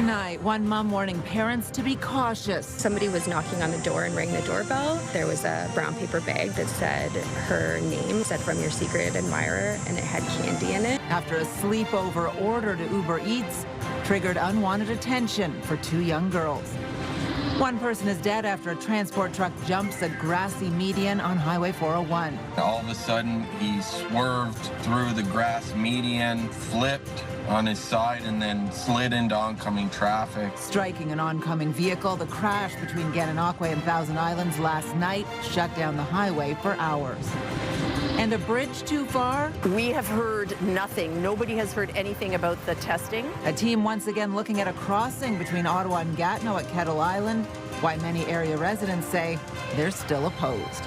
Tonight, one mom warning parents to be cautious. Somebody was knocking on the door and rang the doorbell. There was a brown paper bag that said her name, said from your secret admirer, and it had candy in it. After a sleepover order to Uber Eats triggered unwanted attention for two young girls. One person is dead after a transport truck jumps a grassy median on Highway 401. All of a sudden, he swerved through the grass median, flipped on his side, and then slid into oncoming traffic. Striking an oncoming vehicle, the crash between Gananoque and Thousand Islands last night shut down the highway for hours. And a bridge too far? We have heard nothing. Nobody has heard anything about the testing. A team once again looking at a crossing between Ottawa and Gatineau at Kettle Island. Why many area residents say they're still opposed.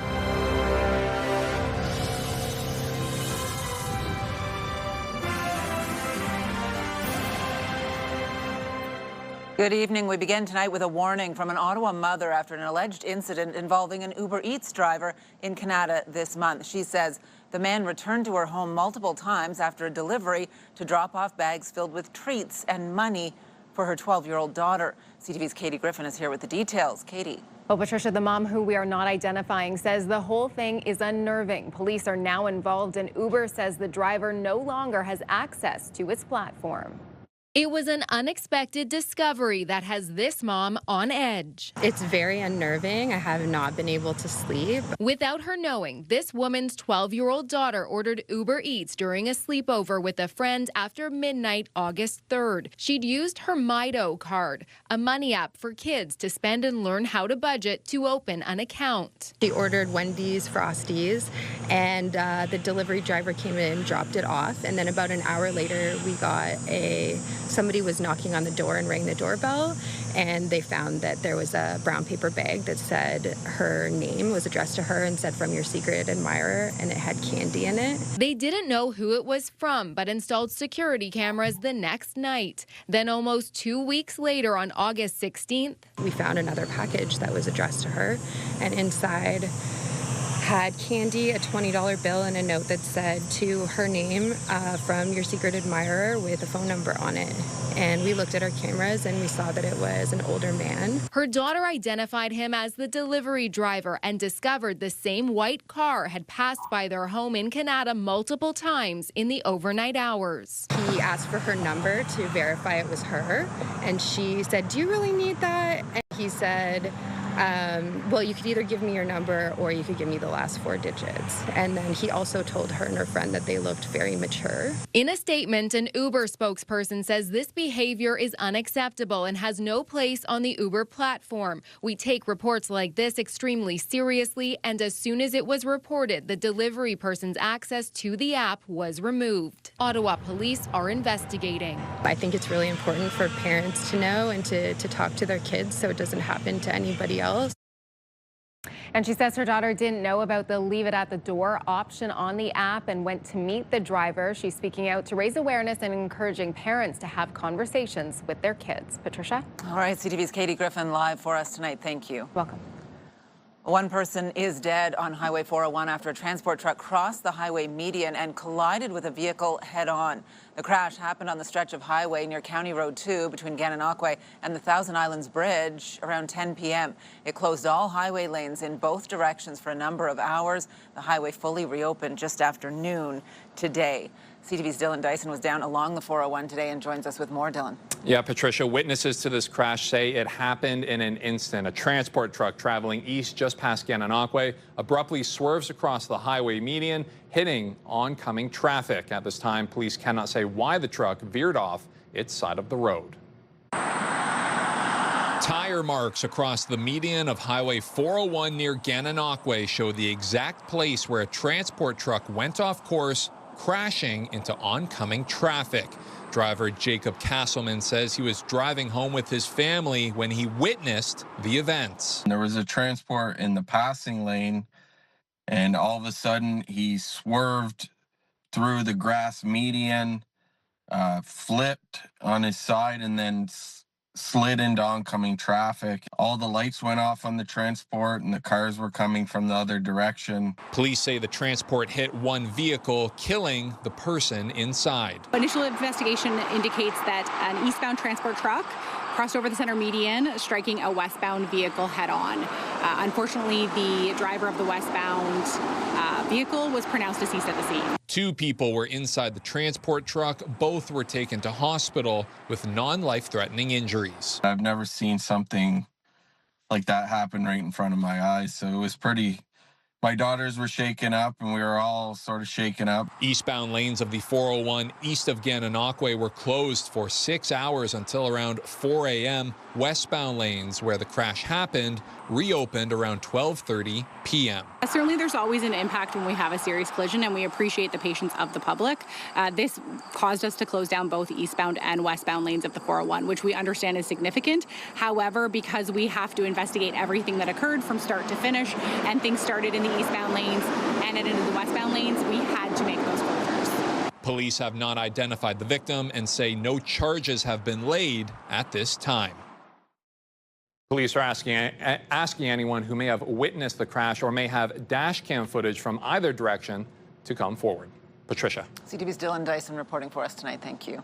Good evening. We begin tonight with a warning from an Ottawa mother after an alleged incident involving an Uber Eats driver in Kanata this month. She says the man returned to her home multiple times after a delivery to drop off bags filled with treats and money for her 12-year-old daughter. CTV's Katie Griffin is here with the details. Katie. Well, Patricia, the mom, who we are not identifying, says the whole thing is unnerving. Police are now involved, and Uber says the driver no longer has access to its platform. It was an unexpected discovery that has this mom on edge. It's very unnerving. I have not been able to sleep. Without her knowing, this woman's 12-year-old daughter ordered Uber Eats during a sleepover with a friend after midnight, August 3rd. She'd used her Mido card, a money app for kids to spend and learn how to budget, to open an account. She ordered Wendy's Frosties, and the delivery driver came in, dropped it off, and then about an hour later, we got somebody was knocking on the door and rang the doorbell, and they found that there was a brown paper bag that said her name was addressed to her and said from your secret admirer, and it had candy in it. They didn't know who it was from, but installed security cameras the next night. Then almost 2 weeks later, on August 16th, we found another package that was addressed to her, and inside had candy, a $20 bill, and a note that said to her name from your secret admirer with a phone number on it. And we looked at our cameras and we saw that it was an older man. Her daughter identified him as the delivery driver and discovered the same white car had passed by their home in Kanata multiple times in the overnight hours. He asked for her number to verify it was her, and she said, "Do you really need that?" And he said, well, you could either give me your number or you could give me the last 4 digits. And then he also told her and her friend that they looked very mature. In a statement, an Uber spokesperson says this behavior is unacceptable and has no place on the Uber platform. We take reports like this extremely seriously, and as soon as it was reported, the delivery person's access to the app was removed. Ottawa police are investigating. I think it's really important for parents to know and to talk to their kids so it doesn't happen to anybody else. And she says her daughter didn't know about the leave it at the door option on the app and went to meet the driver. She's speaking out to raise awareness and encouraging parents to have conversations with their kids. Patricia? All right, CTV's Katie Griffin live for us tonight. Thank you. Welcome. One person is dead on Highway 401 after a transport truck crossed the highway median and collided with a vehicle head-on. The crash happened on the stretch of highway near County Road 2 between Gananoque and the Thousand Islands Bridge around 10 p.m. It closed all highway lanes in both directions for a number of hours. The highway fully reopened just after noon today. CTV's Dyson was down along the 401 today and joins us with more. Dylan. Yeah, Patricia, witnesses to this crash say it happened in an instant. A transport truck traveling east just past Gananoque abruptly swerves across the highway median, hitting oncoming traffic. At this time, police cannot say why the truck veered off its side of the road. Tire marks across the median of Highway 401 near Gananoque show the exact place where a transport truck went off course, crashing into oncoming traffic. Driver Jacob Casselman says he was driving home with his family when he witnessed the events. There was a transport in the passing lane, and all of a sudden he swerved through the grass median, flipped on his side, and then slid into oncoming traffic. All the lights went off on the transport and the cars were coming from the other direction. Police say the transport hit one vehicle, killing the person inside. Initial investigation indicates that an eastbound transport truck crossed over the center median, striking a westbound vehicle head-on. Unfortunately, the driver of the westbound vehicle was pronounced deceased at the scene. 2 people were inside the transport truck. Both were taken to hospital with non-life-threatening injuries. I've never seen something like that happen right in front of my eyes, so it was pretty... My daughters were shaken up, and we were all sort of shaken up. Eastbound lanes of the 401 east of Gananoque were closed for 6 hours until around 4 a.m. Westbound lanes, where the crash happened, reopened around 12:30 p.m. Certainly, there's always an impact when we have a serious collision, and we appreciate the patience of the public. This caused us to close down both eastbound and westbound lanes of the 401, which we understand is significant. However, because we have to investigate everything that occurred from start to finish, and things started in the eastbound lanes and into the westbound lanes, we had to make those closures. Police have not identified the victim and say no charges have been laid at this time. Police are asking anyone who may have witnessed the crash or may have dash cam footage from either direction to come forward. Patricia. CTV's Dyson reporting for us tonight. Thank you.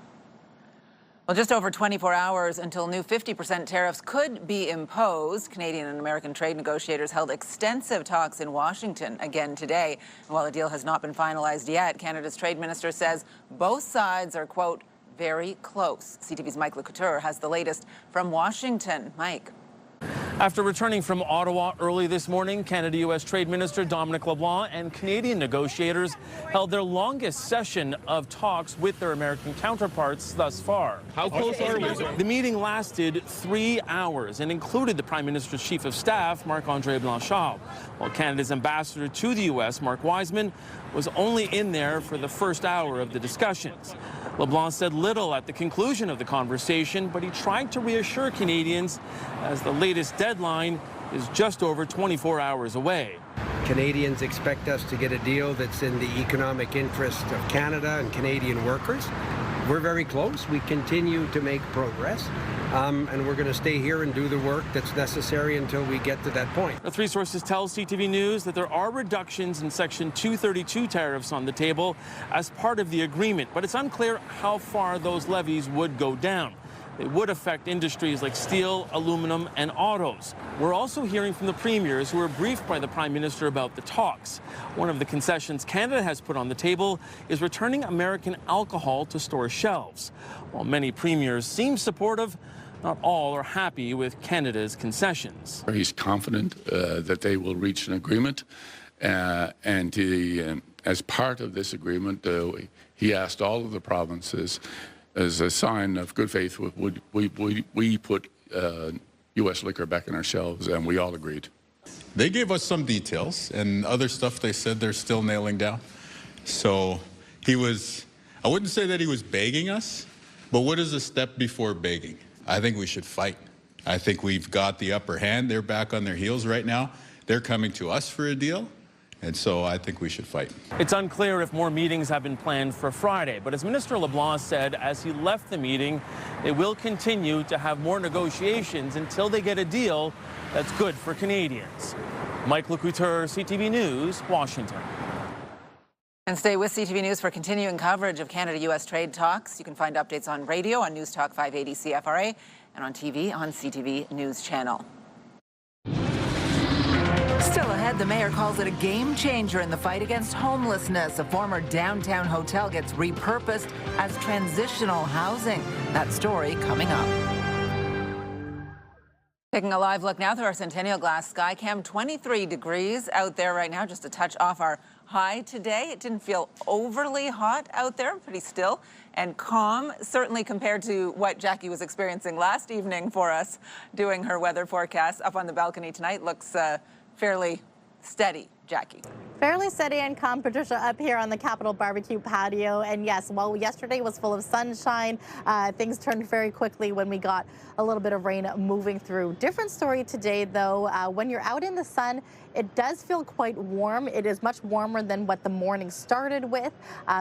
Well, just over 24 hours until new 50% tariffs could be imposed. Canadian and American trade negotiators held extensive talks in Washington again today. And while a deal has not been finalized yet, Canada's trade minister says both sides are, quote, very close. CTV's Mike LeCouture has the latest from Washington. Mike. After returning from Ottawa early this morning, Canada-U.S. Trade Minister Dominic LeBlanc and Canadian negotiators held their longest session of talks with their American counterparts thus far. How close are we? The meeting lasted 3 hours and included the Prime Minister's Chief of Staff, Marc-André Blanchard, while Canada's ambassador to the U.S., Mark Wiseman, was only in there for the first hour of the discussions. LeBlanc said little at the conclusion of the conversation, but he tried to reassure Canadians as the latest deadline is just over 24 hours away. Canadians expect us to get a deal that's in the economic interest of Canada and Canadian workers. We're very close. We continue to make progress, and we're going to stay here and do the work that's necessary until we get to that point. The 3 sources tell CTV News that there are reductions in Section 232 tariffs on the table as part of the agreement, but it's unclear how far those levies would go down. They would affect industries like steel, aluminum, and autos. We're also hearing from the premiers who were briefed by the Prime Minister about the talks. One of the concessions Canada has put on the table is returning American alcohol to store shelves. While many premiers seem supportive, not all are happy with Canada's concessions. He's confident that they will reach an agreement, and as part of this agreement, he asked all of the provinces, as a sign of good faith, would we put U.S. liquor back in our shelves, and we all agreed. They gave us some details, and other stuff they said they're still nailing down. So he was, I wouldn't say that he was begging us, but what is a step before begging? I think we should fight. I think we've got the upper hand. They're back on their heels right now. They're coming to us for a deal. And so I think we should fight. It's unclear if more meetings have been planned for Friday, but as Minister LeBlanc said as he left the meeting, they will continue to have more negotiations until they get a deal that's good for Canadians. Mike LeCouture, CTV News, Washington. And stay with CTV News for continuing coverage of Canada-U.S. trade talks. You can find updates on radio on News Talk 580 CFRA and on TV on CTV News Channel. Still ahead, the mayor calls it a game changer in the fight against homelessness. A former downtown hotel gets repurposed as transitional housing. That story coming up. Taking a live look now through our Centennial Glass Skycam. 23 degrees out there right now, just a touch off our high today. It didn't feel overly hot out there, pretty still and calm, certainly compared to what Jackie was experiencing last evening for us doing her weather forecast. Up on the balcony tonight looks fairly steady, Jackie. Fairly steady and calm, Patricia, up here on the Capitol Barbecue patio. And yes, while yesterday was full of sunshine, things turned very quickly when we got a little bit of rain moving through. Different story today, though. When you're out in the sun, it does feel quite warm. It is much warmer than what the morning started with.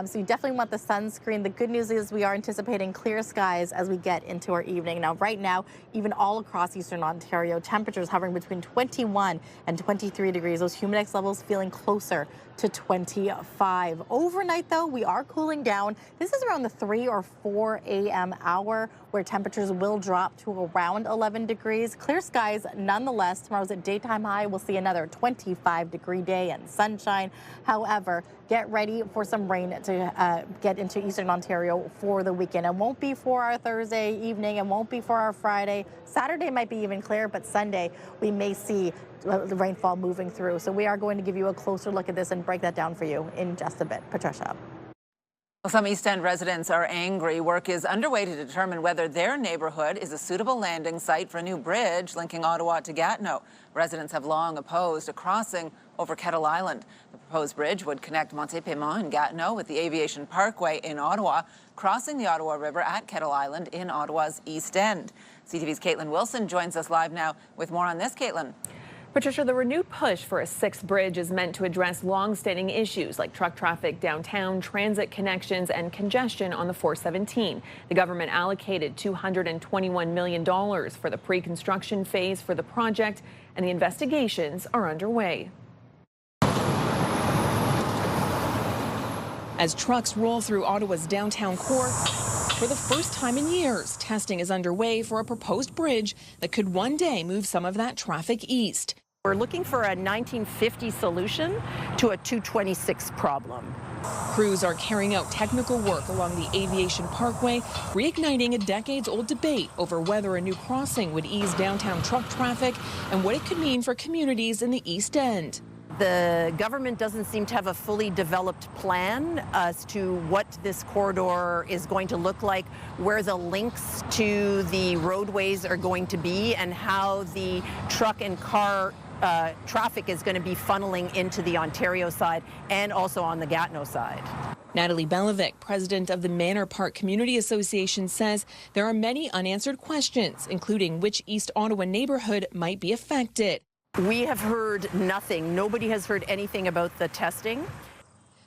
So you definitely want the sunscreen. The good news is we are anticipating clear skies as we get into our evening. Now, right now, even all across eastern Ontario, temperatures hovering between 21 and 23 degrees. Those humidex levels feels feeling closer to 25. Overnight, though, we are cooling down. This is around the 3 or 4 a.m. hour where temperatures will drop to around 11 degrees. Clear skies nonetheless. Tomorrow's a daytime high. We'll see another 25-degree day and sunshine. However, get ready for some rain to get into eastern Ontario for the weekend. It won't be for our Thursday evening. It won't be for our Friday. Saturday might be even clear, but Sunday we may see the rainfall moving through. So we are going to give you a closer look at this and break that down for you in just a bit. Patricia. Well, some East End residents are angry. Work is underway to determine whether their neighborhood is a suitable landing site for a new bridge linking Ottawa to Gatineau. Residents have long opposed a crossing over Kettle Island. The proposed bridge would connect Montée-Paiement in Gatineau with the Aviation Parkway in Ottawa, crossing the Ottawa River at Kettle Island in Ottawa's East End. CTV's Katelyn Wilson joins us live now with more on this. Katelyn. Patricia, the renewed push for a sixth bridge is meant to address long-standing issues like truck traffic downtown, transit connections, and congestion on the 417. The government allocated $221 million for the pre-construction phase for the project, and the investigations are underway. As trucks roll through Ottawa's downtown core, for the first time in years, testing is underway for a proposed bridge that could one day move some of that traffic east. We're looking for a 1950 solution to a 226 problem. Crews are carrying out technical work along the Aviation Parkway, reigniting a decades-old debate over whether a new crossing would ease downtown truck traffic and what it could mean for communities in the East End. The government doesn't seem to have a fully developed plan as to what this corridor is going to look like, where the links to the roadways are going to be, and how the truck and car traffic is going to be funneling into the Ontario side and also on the Gatineau side. Natalie Belovic, president of the Manor Park Community Association, says there are many unanswered questions, including which East Ottawa neighborhood might be affected. We have heard nothing. Nobody has heard anything about the testing.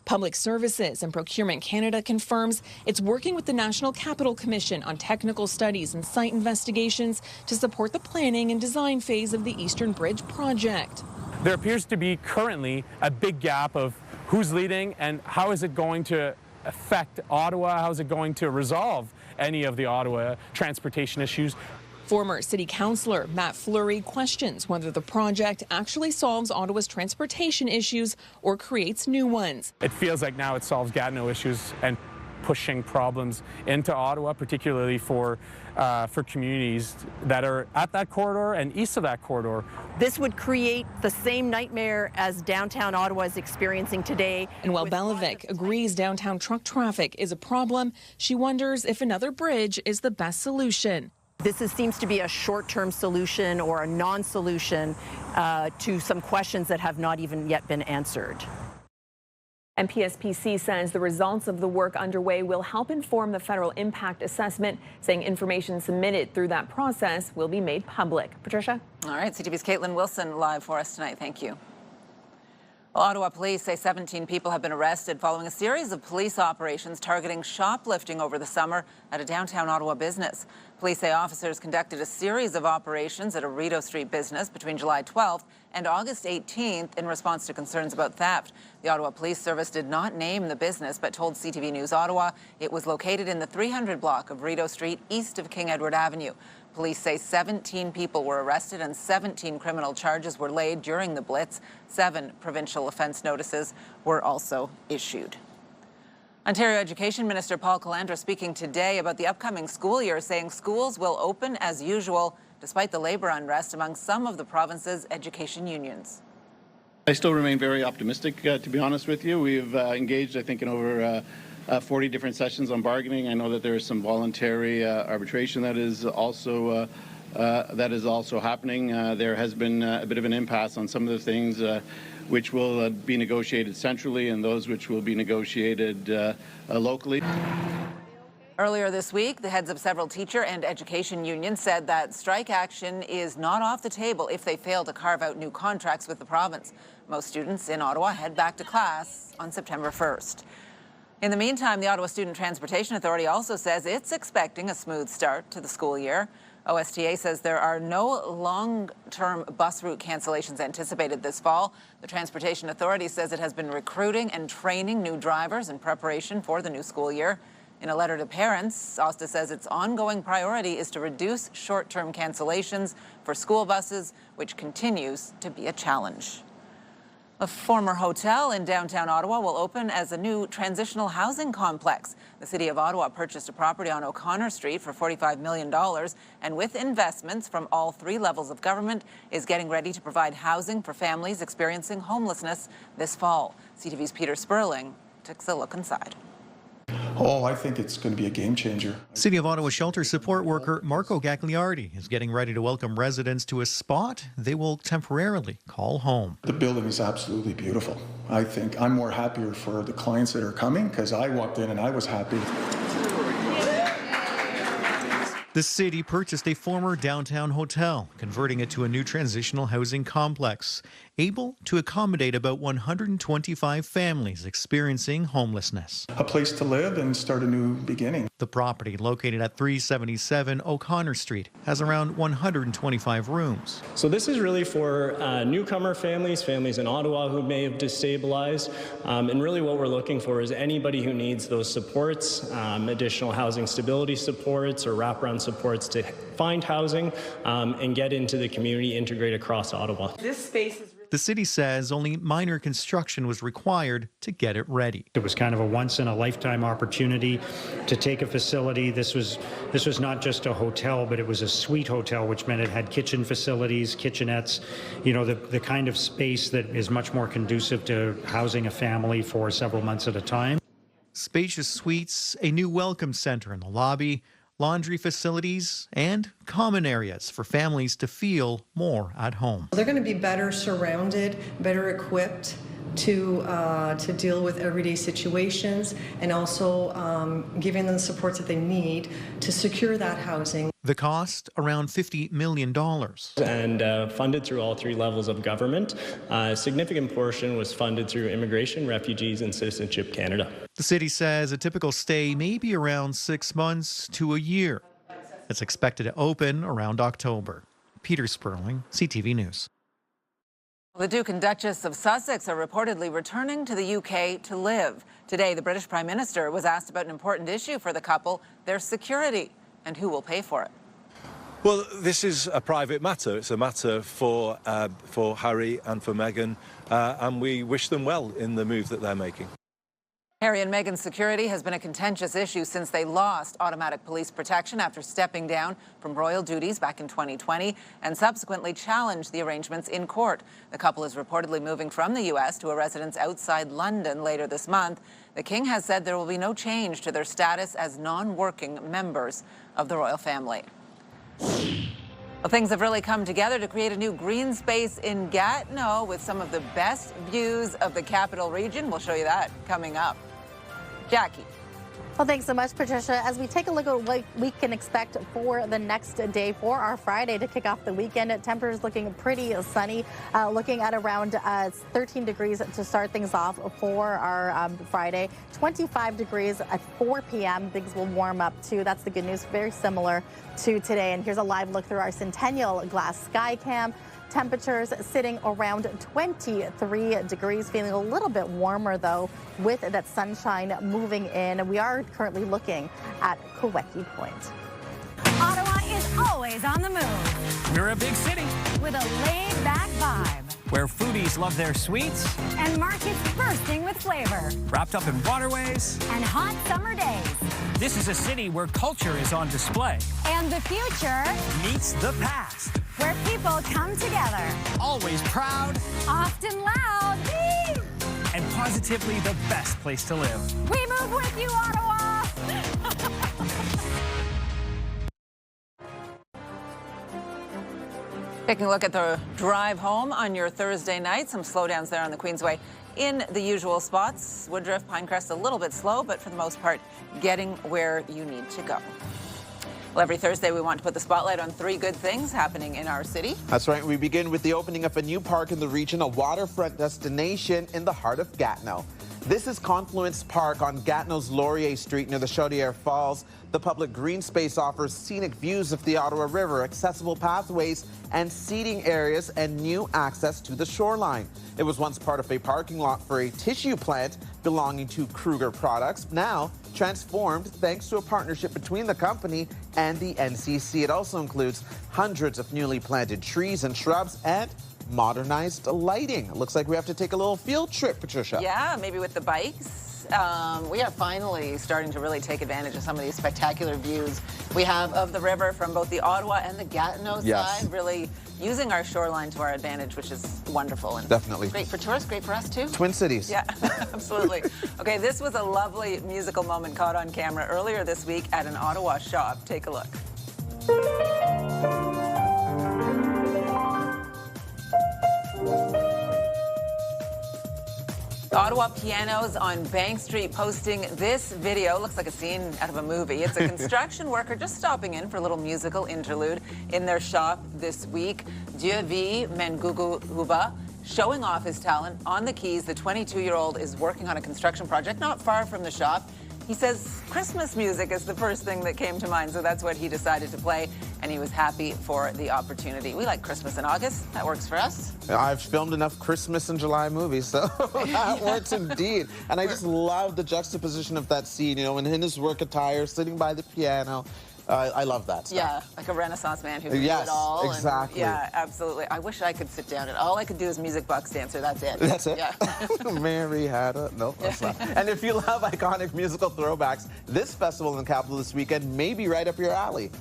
Public Services and Procurement Canada confirms it's working with the National Capital Commission on technical studies and site investigations to support the planning and design phase of the Eastern Bridge project. There appears to be currently a big gap of who's leading and how is it going to affect Ottawa, how is it going to resolve any of the Ottawa transportation issues. Former City Councillor Matt Fleury questions whether the project actually solves Ottawa's transportation issues or creates new ones. It feels like now it solves Gatineau issues and pushing problems into Ottawa, particularly for communities that are at that corridor and east of that corridor. This would create the same nightmare as downtown Ottawa is experiencing today. And while Belovic agrees downtown truck traffic is a problem, she wonders if another bridge is the best solution. Seems to be a short-term solution or a non-solution to some questions that have not even yet been answered. And PSPC says the results of the work underway will help inform the federal impact assessment, saying information submitted through that process will be made public. Patricia? All right, CTV's Katelyn Wilson live for us tonight. Thank you. Well, Ottawa police say 17 people have been arrested following a series of police operations targeting shoplifting over the summer at a downtown Ottawa business. Police say officers conducted a series of operations at a Rideau Street business between July 12th and August 18th in response to concerns about theft. The Ottawa Police Service did not name the business but told CTV News Ottawa it was located in the 300 block of Rideau Street east of King Edward Avenue. Police say 17 people were arrested and 17 criminal charges were laid during the blitz. 7 provincial offence notices were also issued. Ontario Education Minister Paul Calandra speaking today about the upcoming school year, saying schools will open as usual despite the labour unrest among some of the province's education unions. I still remain very optimistic, to be honest with you. We've engaged, I think, in over 40 different sessions on bargaining. I know that there is some voluntary arbitration that is also happening. There has been a bit of an impasse on some of the things which will be negotiated centrally and those which will be negotiated locally. Earlier this week, the heads of several teacher and education unions said that strike action is not off the table if they fail to carve out new contracts with the province. Most students in Ottawa head back to class on September 1st. In the meantime, the Ottawa Student Transportation Authority also says it's expecting a smooth start to the school year. OSTA says there are no long-term bus route cancellations anticipated this fall. The Transportation Authority says it has been recruiting and training new drivers in preparation for the new school year. In a letter to parents, OSTA says its ongoing priority is to reduce short-term cancellations for school buses, which continues to be a challenge. A former hotel in downtown Ottawa will open as a new transitional housing complex. The City of Ottawa purchased a property on O'Connor Street for $45 million, and with investments from all three levels of government, is getting ready to provide housing for families experiencing homelessness this fall. CTV's Peter Sperling takes a look inside. Oh, I think it's going to be a game changer. City of Ottawa shelter support worker Marco Gagliardi is getting ready to welcome residents to a spot they will temporarily call home. The building is absolutely beautiful. I think I'm more happier for the clients that are coming because I walked in and I was happy. The city purchased a former downtown hotel, converting it to a new transitional housing complex, able to accommodate about 125 families experiencing homelessness. A place to live and start a new beginning. The property, located at 377 O'Connor Street, has around 125 rooms. So this is really for newcomer families, families in Ottawa who may have destabilized, and really what we're looking for is anybody who needs those supports, additional housing stability supports or wraparound supports to find housing and get into the community, integrate across Ottawa. This space is The city says only minor construction was required to get it ready. It was kind of a once-in-a-lifetime opportunity to take a facility. This was not just a hotel, but it was a suite hotel, which meant it had kitchen facilities, kitchenettes, you know, the kind of space that is much more conducive to housing a family for several months at a time. Spacious suites, a new welcome center in the lobby, laundry facilities, and common areas for families to feel more at home. They're going to be better surrounded, better equipped to deal with everyday situations, and also giving them the supports that they need to secure that housing. The cost, around $50 million. And funded through all three levels of government. A significant portion was funded through Immigration, Refugees, and Citizenship Canada. The city says a typical stay may be around 6 months to a year. It's expected to open around October. Peter Sperling, CTV News. The Duke and Duchess of Sussex are reportedly returning to the UK to live. Today, the British Prime Minister was asked about an important issue for the couple, their security, and who will pay for it. Well, this is a private matter. It's a matter for Harry and for Meghan, and we wish them well in the move that they're making. Harry and Meghan's security has been a contentious issue since they lost automatic police protection after stepping down from royal duties back in 2020 and subsequently challenged the arrangements in court. The couple is reportedly moving from the U.S. to a residence outside London later this month. The King has said there will be no change to their status as non-working members of the royal family. Well, things have really come together to create a new green space in Gatineau with some of the best views of the capital region. We'll show you that coming up. Jackie. Well, thanks so much, Patricia. As we take a look at what we can expect for the next day, for our Friday to kick off the weekend, temperatures looking pretty sunny, looking at around 13 degrees to start things off for our Friday. 25 degrees at 4 p.m. Things will warm up too. That's the good news. Very similar to today. And here's a live look through our Centennial glass sky cam. Temperatures sitting around 23 degrees, feeling a little bit warmer though with that sunshine moving in. We are currently looking at Kaweki Point. Ottawa is always on the move. We're a big city with a laid-back vibe. Where foodies love their sweets. And markets bursting with flavor. Wrapped up in waterways. And hot summer days. This is a city where culture is on display. And the future meets the past. Where people come together. Always proud. Often loud. Whee! And positively the best place to live. We move with you, Ottawa! Taking a look at the drive home on your Thursday night. Some slowdowns there on the Queensway in the usual spots. Woodruff, Pinecrest a little bit slow, but for the most part, getting where you need to go. Well, every Thursday we want to put the spotlight on 3 good things happening in our city. That's right. We begin with the opening of a new park in the region, a waterfront destination in the heart of Gatineau. This is Confluence Park on Gatineau's Laurier Street near the Chaudière Falls. The public green space offers scenic views of the Ottawa River, accessible pathways and seating areas, and new access to the shoreline. It was once part of a parking lot for a tissue plant belonging to Kruger Products, now transformed thanks to a partnership between the company and the NCC. It also includes hundreds of newly planted trees and shrubs and modernized lighting. It looks like we have to take a little field trip, Patricia. Yeah, maybe with the bikes. We are finally starting to really take advantage of some of these spectacular views we have of the river from both the Ottawa and the Gatineau side, really using our shoreline to our advantage, which is wonderful. And definitely. Great for tourists, great for us too. Twin Cities. Yeah, absolutely. Okay, this was a lovely musical moment caught on camera earlier this week at an Ottawa shop. Take a look. Ottawa Pianos on Bank Street posting this video. Looks like a scene out of a movie. It's a construction worker just stopping in for a little musical interlude in their shop this week. Dieu Mengugu Huba showing off his talent on the keys. The 22-year-old is working on a construction project not far from the shop. He says Christmas music is the first thing that came to mind, so that's what he decided to play, and he was happy for the opportunity. We like Christmas in August. That works for us. I've filmed enough Christmas in July movies, so that works indeed. And I just love the juxtaposition of that scene, you know, in his work attire, sitting by the piano. I love that stuff. Yeah, like a Renaissance man who can do it all. Exactly. And, yeah, absolutely. I wish I could sit down and all I could do is music box dancer. That's it. That's it? Yeah. Mary had a... No, that's not. And if you love iconic musical throwbacks, this festival in the capital this weekend may be right up your alley.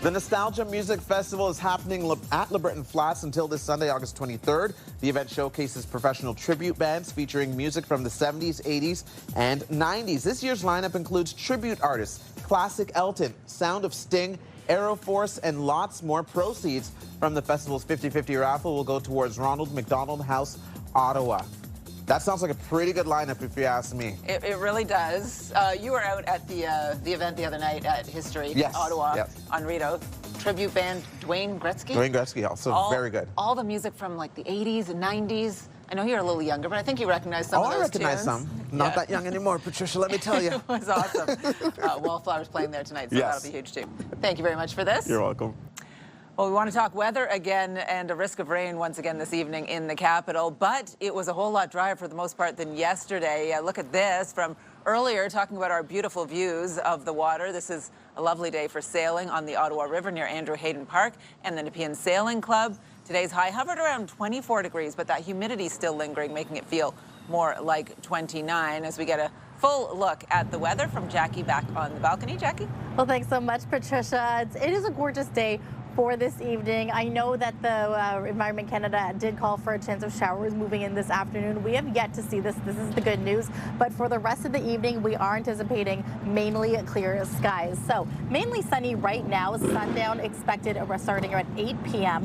The Nostalgia Music Festival is happening at LeBreton Flats until this Sunday, August 23rd. The event showcases professional tribute bands featuring music from the 70s, 80s, and 90s. This year's lineup includes tribute artists, classic Elton, Sound of Sting, Aeroforce, and lots more. Proceeds from the festival's 50-50 raffle will go towards Ronald McDonald House, Ottawa. That sounds like a pretty good lineup, if you ask me. It really does. You were out at the event the other night at History, Ottawa, on Rideau. Tribute band Dwayne Gretzky. Dwayne Gretzky, also very good. All the music from like the 80s and 90s. I know you're a little younger, but I think you recognize some of those tunes. I recognize some. Not that young anymore, Patricia, let me tell you. It was awesome. Wallflower's playing there tonight, so that'll be huge too. Thank you very much for this. You're welcome. Well, we want to talk weather again and a risk of rain once again this evening in the capital, but it was a whole lot drier for the most part than yesterday. Look at this from earlier, talking about our beautiful views of the water. This is a lovely day for sailing on the Ottawa River near Andrew Hayden Park and the Nepean Sailing Club. Today's high hovered around 24 degrees, but that humidity still lingering, making it feel more like 29 as we get a full look at the weather from Jackie back on the balcony. Jackie? Well, thanks so much, Patricia. It is a gorgeous day for this evening. I know that the Environment Canada did call for a chance of showers moving in this afternoon. We have yet to see this. This is the good news. But for the rest of the evening, we are anticipating mainly clear skies. So mainly sunny right now. Sundown expected starting around 8 p.m.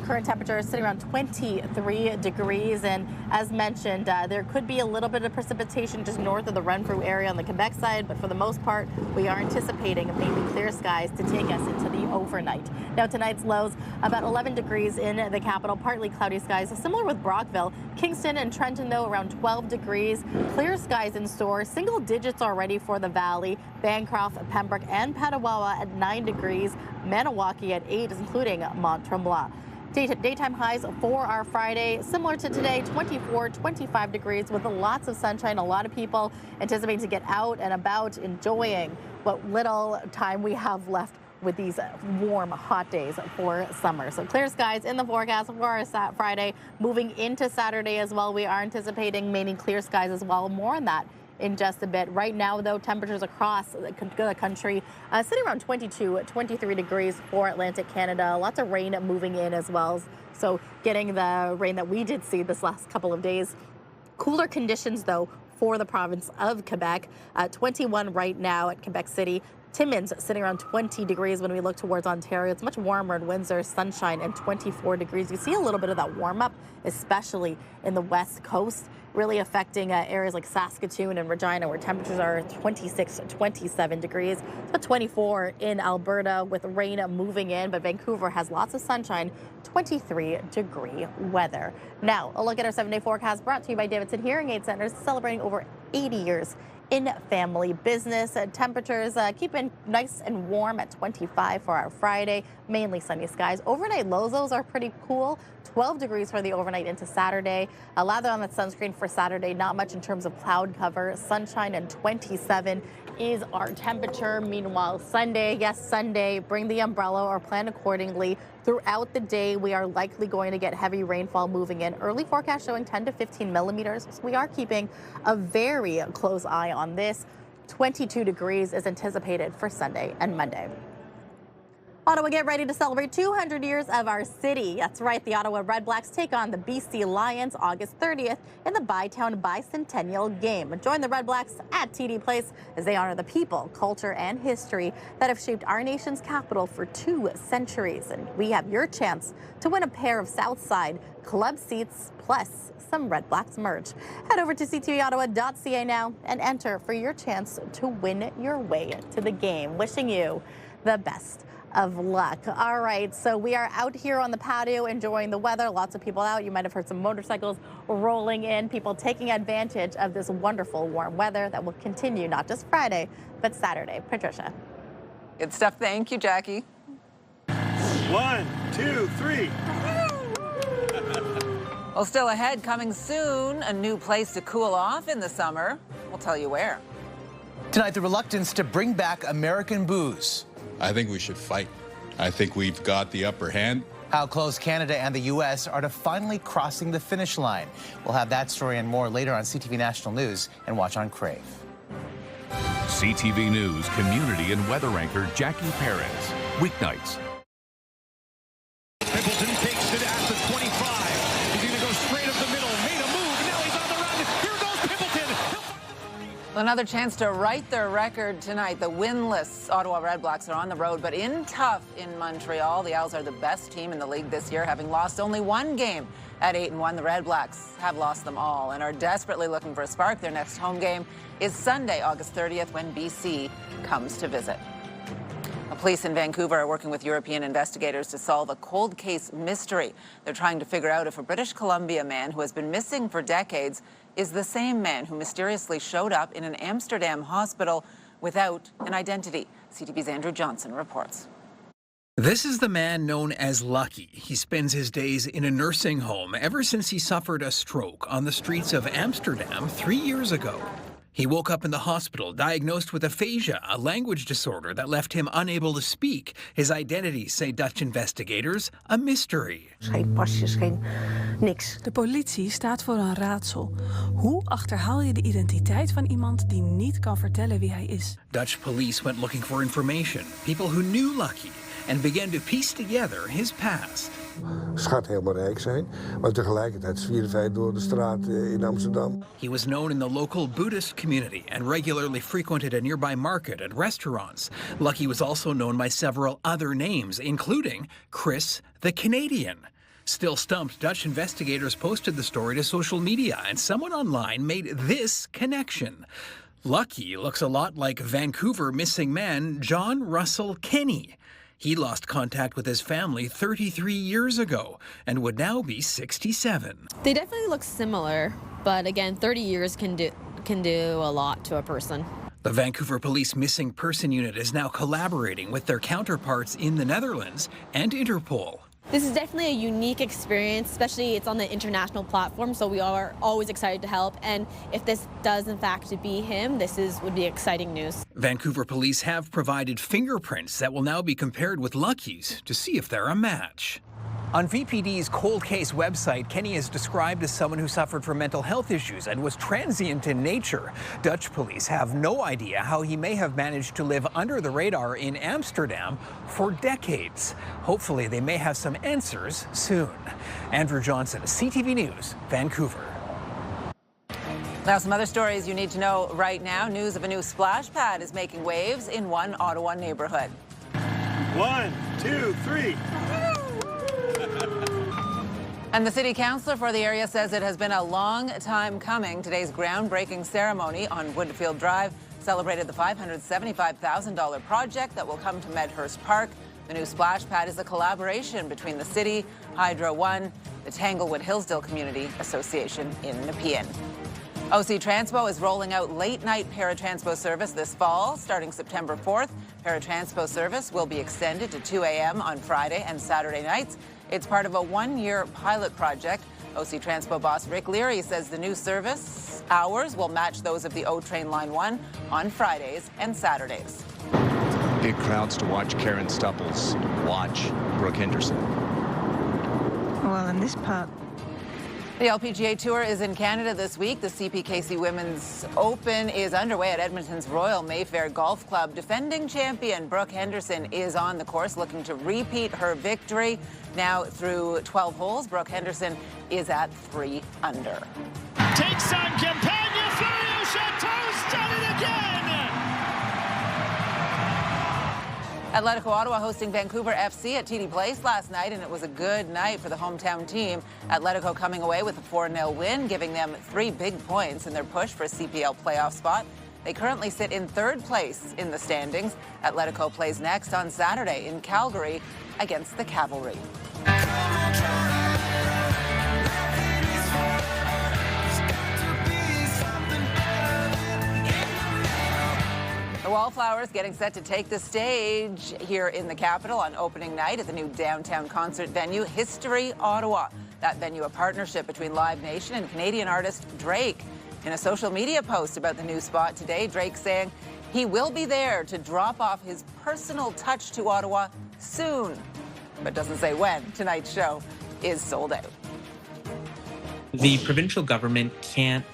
Current temperature is sitting around 23 degrees. And as mentioned, there could be a little bit of precipitation just north of the Renfrew area on the Quebec side. But for the most part, we are anticipating mainly clear skies to take us into the overnight. Now, tonight's lows about 11 degrees in the capital, partly cloudy skies, similar with Brockville. Kingston and Trenton, though, around 12 degrees. Clear skies in store, single digits already for the Valley. Bancroft, Pembroke, and Petawawa at 9 degrees. Maniwaki at 8, including Mont Tremblant. Daytime highs for our Friday, similar to today, 24, 25 degrees with lots of sunshine. A lot of people anticipating to get out and about, enjoying what little time we have left with these warm, hot days for summer. So clear skies in the forecast for our Friday. Moving into Saturday as well, we are anticipating mainly clear skies as well. More on that in just a bit. Right now, though, temperatures across the country sitting around 22, 23 degrees for Atlantic Canada. Lots of rain moving in as well. So getting the rain that we did see this last couple of days. Cooler conditions, though, for the province of Quebec. 21 right now at Quebec City, Timmins sitting around 20 degrees when we look towards Ontario. It's much warmer in Windsor, sunshine and 24 degrees. You see a little bit of that warm up, especially in the west coast, really affecting areas like Saskatoon and Regina, where temperatures are 26, 27 degrees. It's about 24 in Alberta with rain moving in, but Vancouver has lots of sunshine, 23-degree weather. Now, a look at our 7-day forecast brought to you by Davidson Hearing Aid Centers, celebrating over 80 years in family business. Temperatures keeping nice and warm at 25 for our Friday, mainly sunny skies. Overnight lows, those are pretty cool. 12 degrees for the overnight into Saturday. Lather on that sunscreen for Saturday, not much in terms of cloud cover. Sunshine and 27 is our temperature. Meanwhile, Sunday, yes, Sunday, bring the umbrella or plan accordingly. Throughout the day, we are likely going to get heavy rainfall moving in. Early forecast showing 10 to 15 millimeters. So we are keeping a very close eye on this. 22 degrees is anticipated for Sunday and Monday. Ottawa, get ready to celebrate 200 years of our city. That's right, the Ottawa Redblacks take on the BC Lions August 30th in the Bytown Bicentennial Game. Join the Redblacks at TD Place as they honor the people, culture, and history that have shaped our nation's capital for 2 centuries. And we have your chance to win a pair of Southside club seats plus some Redblacks merch. Head over to ctvottawa.ca now and enter for your chance to win your way to the game. Wishing you the best of luck. All right, so we are out here on the patio enjoying the weather. Lots of people out. You might have heard some motorcycles rolling in, people taking advantage of this wonderful warm weather that will continue not just Friday, but Saturday. Patricia. Good stuff. Thank you, Jackie. 1, 2, 3. Well, still ahead, coming soon, a new place to cool off in the summer. We'll tell you where. Tonight, the reluctance to bring back American booze. I think we should fight. I think we've got the upper hand. How close Canada and the U.S. are to finally crossing the finish line. We'll have that story and more later on CTV National News and watch on Crave. CTV News community and weather anchor Jackie Perez. Weeknights. Pimpleton takes it at the 25. He's going to go straight up the middle. Made a move. Now he's on the run. Here goes Pimpleton. Another chance to right their record tonight. The winless Ottawa Redblacks are on the road, but in tough in Montreal. The Owls are the best team in the league this year, having lost only 1 game at 8-1. The Redblacks have lost them all and are desperately looking for a spark. Their next home game is Sunday, August 30th, when BC comes to visit. Police in Vancouver are working with European investigators to solve a cold case mystery. They're trying to figure out if a British Columbia man who has been missing for decades is the same man who mysteriously showed up in an Amsterdam hospital without an identity. CTV's Andrew Johnson reports. This is the man known as Lucky. He spends his days in a nursing home ever since he suffered a stroke on the streets of Amsterdam 3 years ago. He woke up in the hospital diagnosed with aphasia, a language disorder that left him unable to speak. His identity, say Dutch investigators, a mystery. Geen pasjes, geen niks. De politie staat voor een raadsel. Hoe achterhaal je de identiteit van iemand die niet kan vertellen wie hij is? Dutch police went looking for information, people who knew Lucky, and began to piece together his past. Schat helemaal rijk zijn, maar tegelijkertijd zwierf door de straat in Amsterdam. He was known in the local Buddhist community and regularly frequented a nearby market and restaurants. Lucky was also known by several other names, including Chris the Canadian. Still stumped, Dutch investigators posted the story to social media, and someone online made this connection. Lucky looks a lot like Vancouver missing man John Russell Kenny. He lost contact with his family 33 years ago and would now be 67. They definitely look similar, but again, 30 years can do a lot to a person. The Vancouver Police Missing Person Unit is now collaborating with their counterparts in the Netherlands and Interpol. This is definitely a unique experience, especially it's on the international platform, so we are always excited to help. And if this does in fact be him, would be exciting news. Vancouver police have provided fingerprints that will now be compared with Lucky's to see if they're a match. On VPD's cold case website, Kenny is described as someone who suffered from mental health issues and was transient in nature. Dutch police have no idea how he may have managed to live under the radar in Amsterdam for decades. Hopefully, they may have some answers soon. Andrew Johnson, CTV News, Vancouver. Now, some other stories you need to know right now. News of a new splash pad is making waves in one Ottawa neighborhood. 1, 2, 3. And the city councillor for the area says it has been a long time coming. Today's groundbreaking ceremony on Woodfield Drive celebrated the $575,000 project that will come to Medhurst Park. The new splash pad is a collaboration between the city, Hydro One, the Tanglewood Hillsdale Community Association in Nepean. OC Transpo is rolling out late-night paratranspo service this fall. Starting September 4th, paratranspo service will be extended to 2 a.m. on Friday and Saturday nights. It's part of a one-year pilot project. OC Transpo boss Rick Leary says the new service hours will match those of the O Train Line 1 on Fridays and Saturdays. Big crowds to watch Karen Stupples watch Brooke Henderson. Well, in this part. The LPGA Tour is in Canada this week. The CPKC Women's Open is underway at Edmonton's Royal Mayfair Golf Club. Defending champion Brooke Henderson is on the course looking to repeat her victory. Now through 12 holes, Brooke Henderson is at 3 under. Takes on Campagna, Florio Chateau's done it again! Atletico Ottawa hosting Vancouver FC at TD Place last night, and it was a good night for the hometown team. Atletico coming away with a 4-0 win, giving them 3 big points in their push for a CPL playoff spot. They currently sit in 3rd place in the standings. Atletico plays next on Saturday in Calgary against the Cavalry. The Wallflowers getting set to take the stage here in the capital on opening night at the new downtown concert venue, History Ottawa. That venue, a partnership between Live Nation and Canadian artist Drake. In a social media post about the new spot today, Drake saying he will be there to drop off his personal touch to Ottawa soon, but doesn't say when. Tonight's show is sold out. The provincial government can't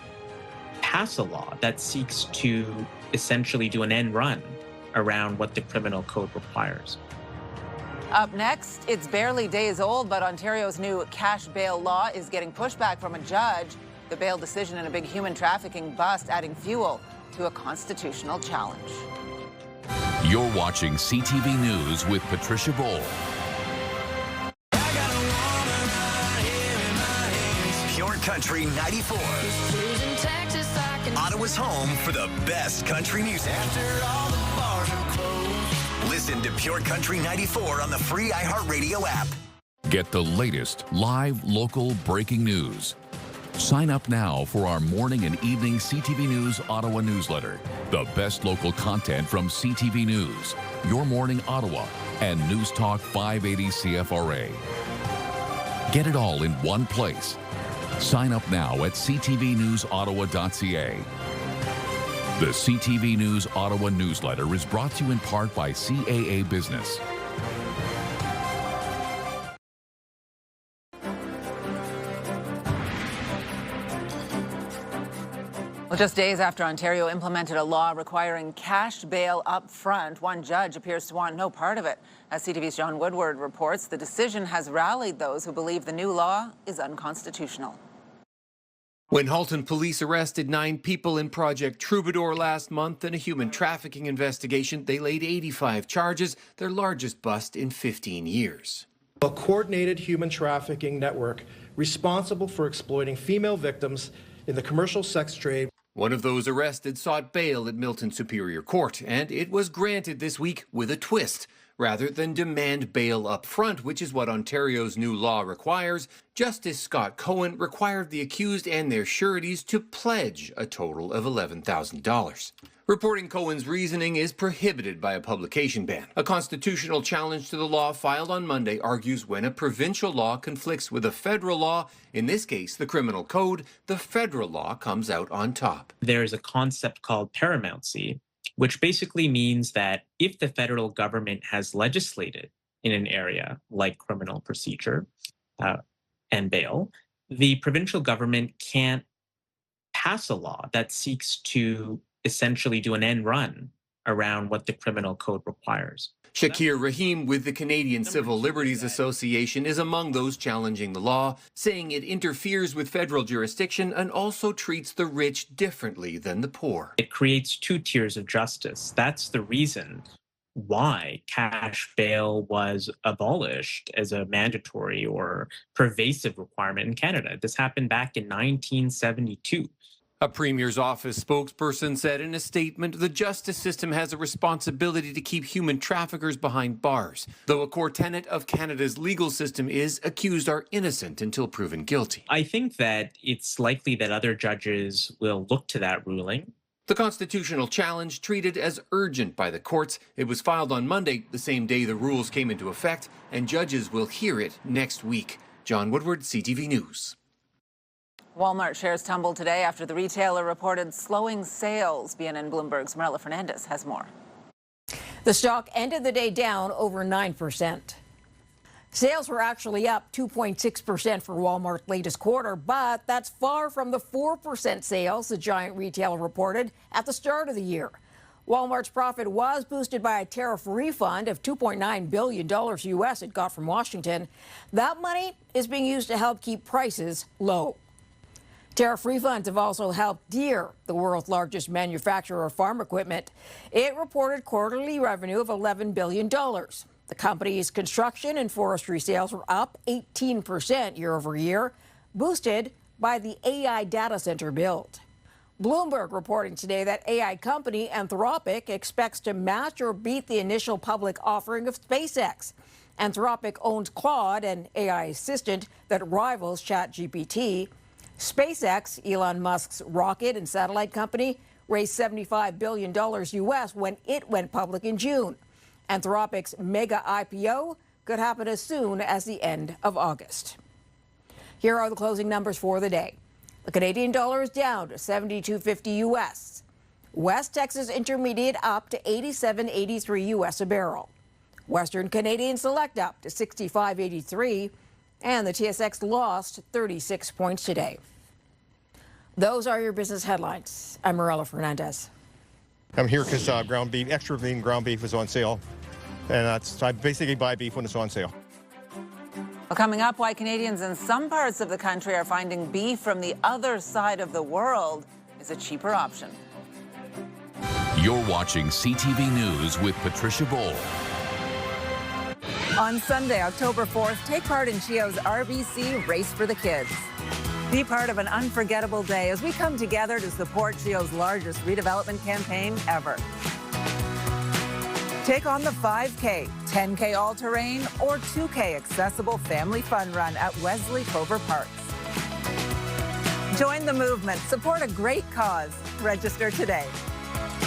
pass a law that seeks to essentially do an end run around what the criminal code requires. Up next, it's barely days old, but Ontario's new cash bail law is getting pushback from a judge. The bail decision in a big human trafficking bust adding fuel to a constitutional challenge. You're watching CTV News with Patricia Boal. Pure Country 94. Ottawa's home for the best country music. After all the bars are closed. Listen to Pure Country 94 on the free iHeartRadio app. Get the latest live local breaking news. Sign up now for our morning and evening CTV News Ottawa newsletter. The best local content from CTV News, Your Morning Ottawa, and News Talk 580 CFRA. Get it all in one place. Sign up now at ctvnewsottawa.ca. The CTV News Ottawa newsletter is brought to you in part by CAA Business. Well, just days after Ontario implemented a law requiring cash bail up front, one judge appears to want no part of it. As CTV's John Woodward reports, the decision has rallied those who believe the new law is unconstitutional. When Halton police arrested 9 people in Project Troubadour last month in a human trafficking investigation, they laid 85 charges, their largest bust in 15 years. A coordinated human trafficking network responsible for exploiting female victims in the commercial sex trade. One of those arrested sought bail at Milton Superior Court, and it was granted this week with a twist. Rather than demand bail up front, which is what Ontario's new law requires, Justice Scott Cohen required the accused and their sureties to pledge a total of $11,000. Reporting Cohen's reasoning is prohibited by a publication ban. A constitutional challenge to the law filed on Monday argues when a provincial law conflicts with a federal law, in this case the criminal code, the federal law comes out on top. There's a concept called paramountcy, which basically means that if the federal government has legislated in an area like criminal procedure and bail, the provincial government can't pass a law that seeks to essentially do an end run around what the criminal code requires. Shakir Rahim with the Canadian Civil Liberties Association is among those challenging the law, saying it interferes with federal jurisdiction and also treats the rich differently than the poor. It creates two tiers of justice. That's the reason why cash bail was abolished as a mandatory or pervasive requirement in Canada. This happened back in 1972. A premier's office spokesperson said in a statement, the justice system has a responsibility to keep human traffickers behind bars, though a core tenet of Canada's legal system is accused are innocent until proven guilty. I think that it's likely that other judges will look to that ruling. The constitutional challenge treated as urgent by the courts. It was filed on Monday, the same day the rules came into effect, and judges will hear it next week. John Woodward, CTV News. Walmart shares tumbled today after the retailer reported slowing sales. BNN Bloomberg's Marilla Fernandez has more. The stock ended the day down over 9%. Sales were actually up 2.6% for Walmart's latest quarter, but that's far from the 4% sales the giant retailer reported at the start of the year. Walmart's profit was boosted by a tariff refund of $2.9 billion U.S. it got from Washington. That money is being used to help keep prices low. Tariff refunds have also helped Deere, the world's largest manufacturer of farm equipment. It reported quarterly revenue of $11 billion. The company's construction and forestry sales were up 18% year over year, boosted by the AI data center build. Bloomberg reporting today that AI company Anthropic expects to match or beat the initial public offering of SpaceX. Anthropic owns Claude, an AI assistant that rivals ChatGPT. SpaceX, Elon Musk's rocket and satellite company, raised $75 billion U.S. when it went public in June. Anthropic's mega IPO could happen as soon as the end of August. Here are the closing numbers for the day. The Canadian dollar is down to 72.50 U.S. West Texas Intermediate up to 87.83 U.S. a barrel. Western Canadian Select up to 65.83. And the TSX lost 36 points today. Those are your business headlines. I'm Marilla Fernandez. I'm here because ground beef, extra lean ground beef is on sale. And I basically buy beef when it's on sale. Well, coming up, why Canadians in some parts of the country are finding beef from the other side of the world is a cheaper option. You're watching CTV News with Patricia Boal. On Sunday, October 4th, take part in CHEO's RBC Race for the Kids. Be part of an unforgettable day as we come together to support CHEO's largest redevelopment campaign ever. Take on the 5K, 10K all-terrain, or 2K accessible family fun run at Wesley Clover Parks. Join the movement. Support a great cause. Register today.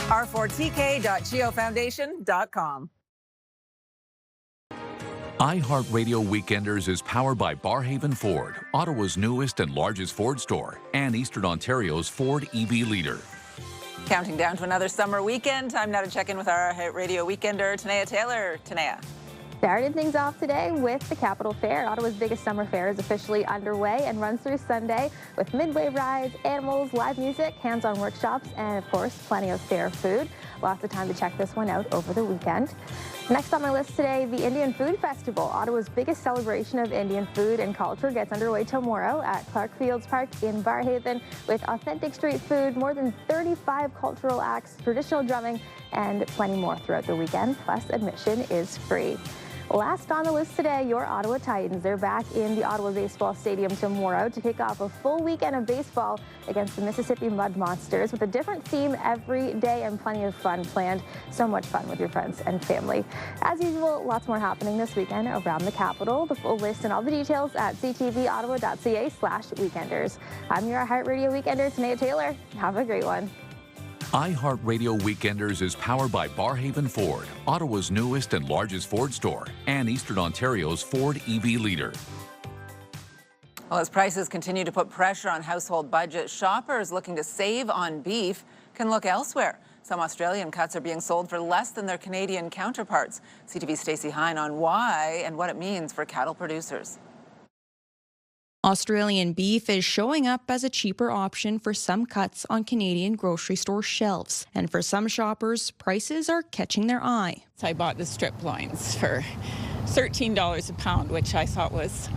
r4tk.cheofoundation.com. iHeartRadio Weekenders is powered by Barhaven Ford, Ottawa's newest and largest Ford store, and Eastern Ontario's Ford EV leader. Counting down to another summer weekend. Time now to check in with our Radio Weekender, Tanea Taylor. Tanea. Started things off today with the Capital Fair. Ottawa's biggest summer fair is officially underway and runs through Sunday with midway rides, animals, live music, hands-on workshops, and of course, plenty of fair food. Lots of time to check this one out over the weekend. Next on my list today, the Indian Food Festival. Ottawa's biggest celebration of Indian food and culture gets underway tomorrow at Clark Fields Park in Barhaven with authentic street food, more than 35 cultural acts, traditional drumming, and plenty more throughout the weekend. Plus, admission is free. Last on the list today, your Ottawa Titans. They're back in the Ottawa Baseball Stadium tomorrow to kick off a full weekend of baseball against the Mississippi Mud Monsters with a different theme every day and plenty of fun planned. So much fun with your friends and family. As usual, lots more happening this weekend around the capital. The full list and all the details at ctvottawa.ca/weekenders. I'm your iHeartRadio Weekender, Tanea Taylor. Have a great one. iHeartRadio Weekenders is powered by Barhaven Ford, Ottawa's newest and largest Ford store, and Eastern Ontario's Ford EV leader. Well, as prices continue to put pressure on household budgets, shoppers looking to save on beef can look elsewhere. Some Australian cuts are being sold for less than their Canadian counterparts. CTV's Stacey Hine on why and what it means for cattle producers. Australian beef is showing up as a cheaper option for some cuts on Canadian grocery store shelves. And for some shoppers, prices are catching their eye. I bought the strip loins for $13 a pound, which I thought was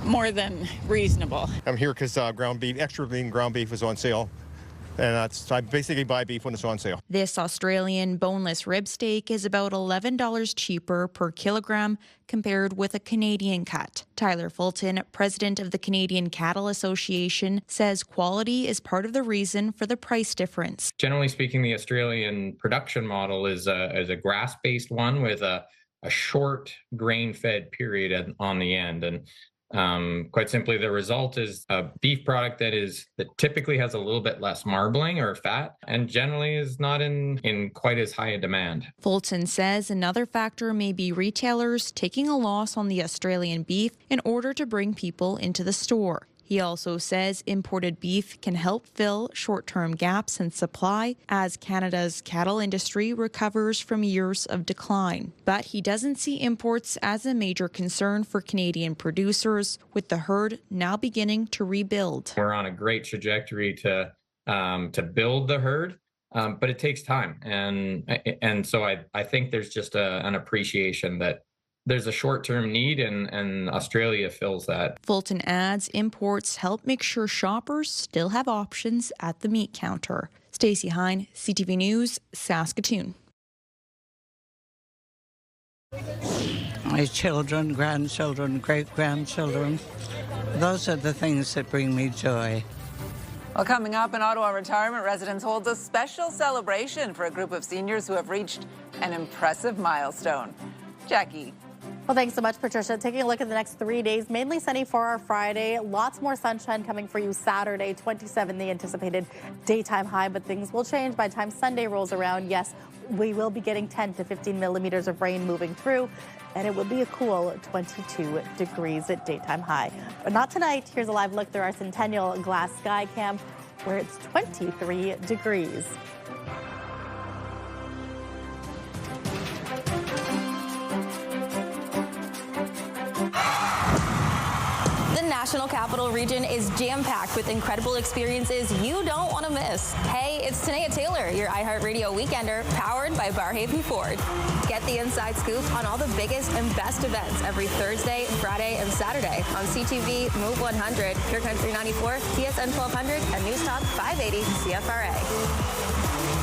more than reasonable. I'm here because ground beef, extra lean ground beef is on sale. And I basically buy beef when it's on sale. This Australian boneless rib steak is about $11 cheaper per kilogram compared with a Canadian cut. Tyler Fulton, president of the Canadian Cattle Association, says quality is part of the reason for the price difference. Generally speaking, the Australian production model is a grass-based one with a short grain-fed period on the end. And quite simply, the result is a beef product that typically has a little bit less marbling or fat and generally is not in quite as high a demand. Fulton says another factor may be retailers taking a loss on the Australian beef in order to bring people into the store. He also says imported beef can help fill short-term gaps in supply as Canada's cattle industry recovers from years of decline. But he doesn't see imports as a major concern for Canadian producers, with the herd now beginning to rebuild. We're on a great trajectory to build the herd, but it takes time. And so I think there's just an appreciation that there's a short-term need, and Australia fills that. Fulton adds imports help make sure shoppers still have options at the meat counter. Stacey Hine, CTV News, Saskatoon. My children, grandchildren, great-grandchildren, those are the things that bring me joy. Well, coming up, an Ottawa retirement residence holds a special celebration for a group of seniors who have reached an impressive milestone. Jackie. Well, thanks so much, Patricia. Taking a look at the next 3 days, mainly sunny for our Friday. Lots more sunshine coming for you Saturday, 27 the anticipated daytime high, but things will change by the time Sunday rolls around. Yes, we will be getting 10 to 15 millimeters of rain moving through, and it will be a cool 22 degrees at daytime high. But not tonight. Here's a live look through our Centennial Glass Sky Cam, where it's 23 degrees. National Capital Region is jam-packed with incredible experiences you don't want to miss. Hey, it's Tanea Taylor, your iHeartRadio Weekender, powered by Barrhaven Ford. Get the inside scoop on all the biggest and best events every Thursday, Friday, and Saturday on CTV, Move 100, Pure Country 94, TSN 1200, and News Talk 580 CFRA.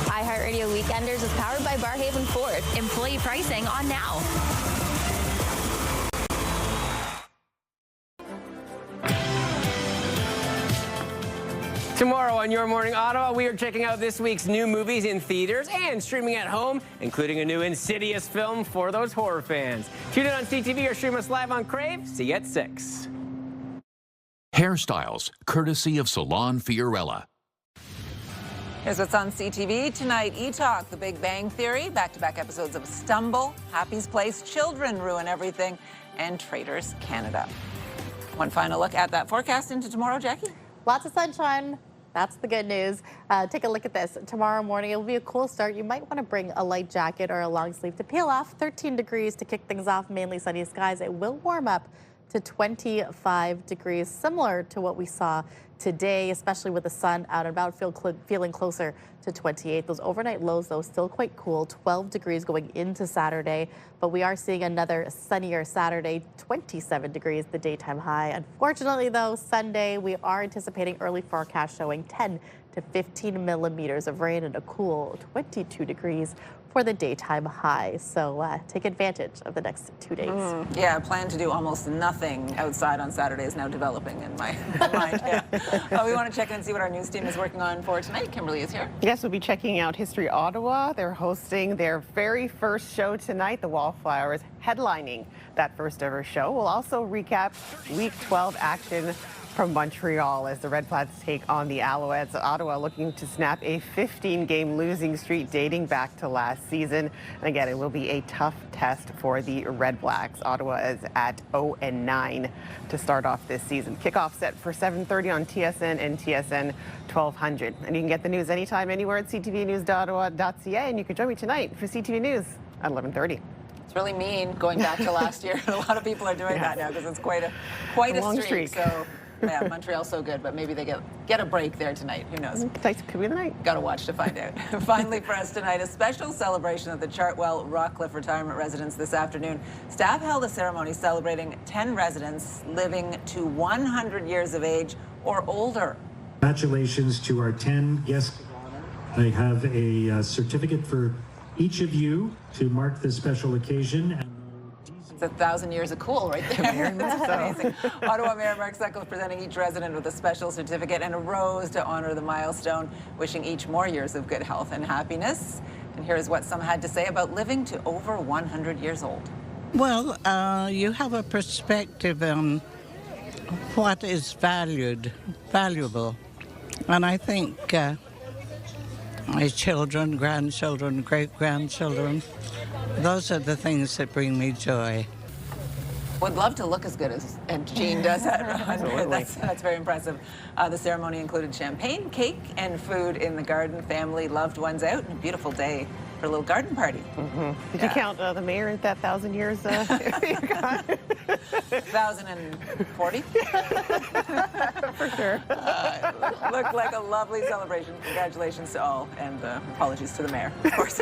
iHeartRadio Weekenders is powered by Barrhaven Ford. Employee pricing on now. Tomorrow on Your Morning Ottawa, we are checking out this week's new movies in theaters and streaming at home, including a new Insidious film for those horror fans. Tune in on CTV or stream us live on Crave. See you at 6. Hairstyles, courtesy of Salon Fiorella. Here's what's on CTV tonight. E-Talk, The Big Bang Theory, back-to-back episodes of Stumble, Happy's Place, Children Ruin Everything, and Traders Canada. One final look at that forecast into tomorrow, Jackie. Lots of sunshine. That's the good news. Take a look at this. Tomorrow morning, it will be a cool start. You might want to bring a light jacket or a long sleeve to peel off. 13 degrees to kick things off, mainly sunny skies. It will warm up to 25 degrees, similar to what we saw today, especially with the sun out and about, feeling closer to 28. Those overnight lows, though, still quite cool, 12 degrees going into Saturday. But we are seeing another sunnier Saturday, 27 degrees, the daytime high. Unfortunately, though, Sunday, we are anticipating early forecast showing 10 to 15 millimeters of rain and a cool 22 degrees for the daytime high. So take advantage of the next 2 days. Yeah, I plan to do almost nothing outside on Saturday is now developing in my mind. Yeah. We want to check in and see what our news team is working on for tonight. Kimberly is here. Yes, we'll be checking out History Ottawa. They're hosting their very first show tonight. The Wallflowers headlining that first ever show. We'll also recap Week 12 action from Montreal as the Redblacks take on the Alouettes. Ottawa looking to snap a 15-game losing streak dating back to last season. And again, it will be a tough test for the Redblacks. Ottawa is at 0-9 to start off this season. Kickoff set for 7:30 on TSN and TSN 1200. And you can get the news anytime, anywhere at ctvnews.ottawa.ca. And you can join me tonight for CTV News at 11:30. It's really mean going back to last year. A lot of people are doing that now because it's quite a long streak. So Yeah, Montreal's so good, but maybe they get a break there tonight. Who knows? Dyson could be the night. Got to watch to find out. Finally for us tonight, a special celebration at the Chartwell Rockcliffe Retirement Residence this afternoon. Staff held a ceremony celebrating 10 residents living to 100 years of age or older. Congratulations to our 10 guests of honor. I have a certificate for each of you to mark this special occasion. It's 1,000 years of cool right there. That's amazing. Ottawa Mayor Mark Seckle presenting each resident with a special certificate and a rose to honor the milestone, wishing each more years of good health and happiness. And here's what some had to say about living to over 100 years old. Well, you have a perspective on what is valuable. And I think my children, grandchildren, great-grandchildren, those are the things that bring me joy. Would love to look as good as Jean does at 100. That's very impressive. The ceremony included champagne, cake, and food in the garden. Family, loved ones out, and a beautiful day for a little garden party. Did you count the mayor at that 1,000 years? 1,040? For sure. Looked like a lovely celebration. Congratulations to all, and apologies to the mayor, of course.